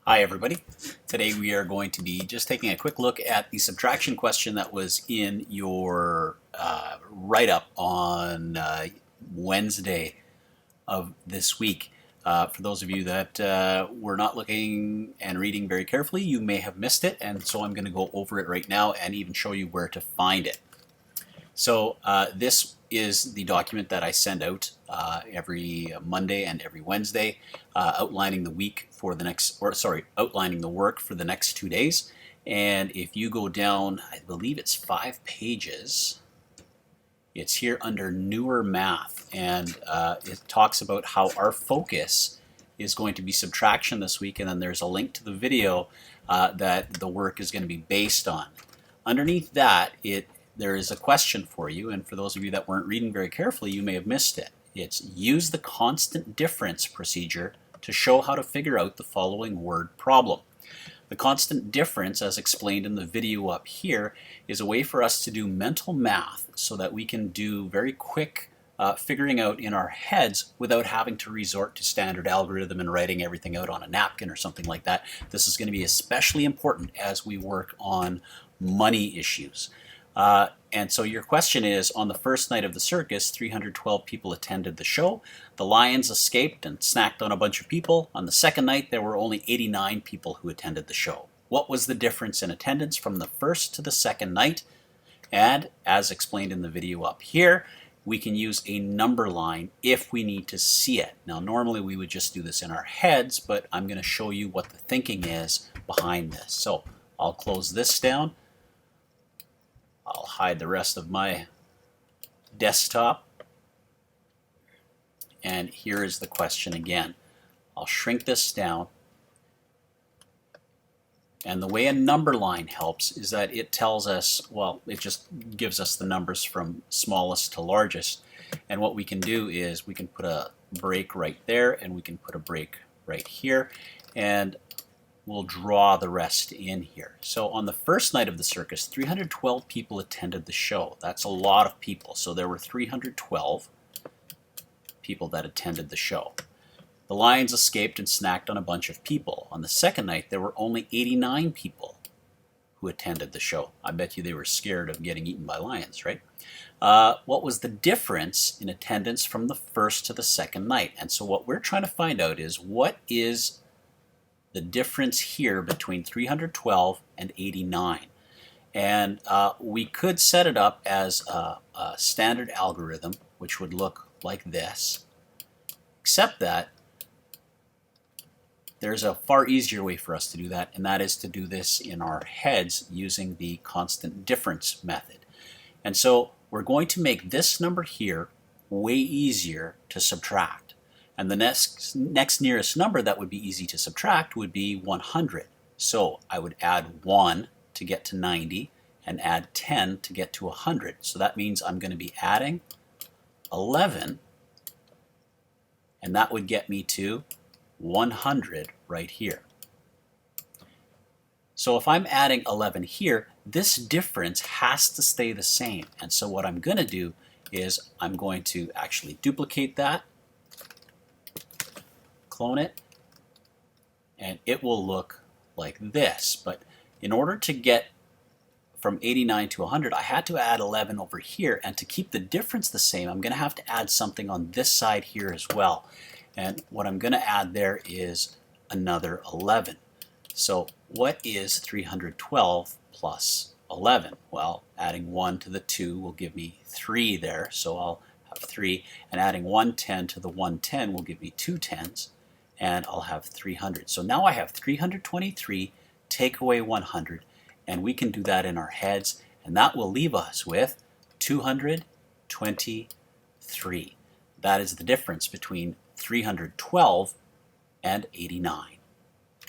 Hi everybody. Today we are going to be just taking a quick look at the subtraction question that was in your write-up on Wednesday of this week. For those of you that were not looking and reading very carefully, you may have missed it, and so I'm going to go over it right now and even show you where to find it. So this is the document that I send out every Monday and every Wednesday, outlining the week for the next, outlining the work for the next 2 days. And if you go down, I believe it's 5 pages. It's here under Newer Math, and it talks about how our focus is going to be subtraction this week, and then there's a link to the video that the work is going to be based on. Underneath that, there is a question for you, and for those of you that weren't reading very carefully, you may have missed it. It's use the constant difference procedure to show how to figure out the following word problem. The constant difference, as explained in the video up here, is a way for us to do mental math so that we can do very quick figuring out in our heads without having to resort to standard algorithm and writing everything out on a napkin or something like that. This is going to be especially important as we work on money issues. And so your question is, on the first night of the circus, 312 people attended the show. The lions escaped and snacked on a bunch of people. On the second night, there were only 89 people who attended the show. What was the difference in attendance from the first to the second night? And as explained in the video up here, we can use a number line if we need to see it. Now, normally we would just do this in our heads, but I'm going to show you what the thinking is behind this. So I'll close this down. I'll hide the rest of my desktop. And here is the question again. I'll shrink this down. And the way a number line helps is that it tells us, well, it just gives us the numbers from smallest to largest. And what we can do is we can put a break right there, and we can put a break right here. And we'll draw the rest in here. So on the first night of the circus, 312 people attended the show. That's a lot of people. So there were 312 people that attended the show. The lions escaped and snacked on a bunch of people. On the second night, there were only 89 people who attended the show. I bet you they were scared of getting eaten by lions, right? What was the difference in attendance from the first to the second night? And so what we're trying to find out is, what is the difference here between 312 and 89. And we could set it up as a standard algorithm, which would look like this, except that there's a far easier way for us to do that, and that is to do this in our heads using the constant difference method. And so we're going to make this number here way easier to subtract. And the next nearest number that would be easy to subtract would be 100. So I would add 1 to get to 90 and add 10 to get to 100. So that means I'm going to be adding 11, and that would get me to 100 right here. So if I'm adding 11 here, this difference has to stay the same. And so what I'm going to do is I'm going to actually duplicate that, clone it, and it will look like this. But in order to get from 89 to 100, I had to add 11 over here, and to keep the difference the same, I'm going to have to add something on this side here as well. And what I'm going to add there is another 11. So what is 312 plus 11? Well, adding 1 to the 2 will give me 3 there, so I'll have 3, and adding 110 to the 110 will give me 2 10s, and I'll have 300. So now I have 323, take away 100, and we can do that in our heads, and that will leave us with 223. That is the difference between 312 and 89.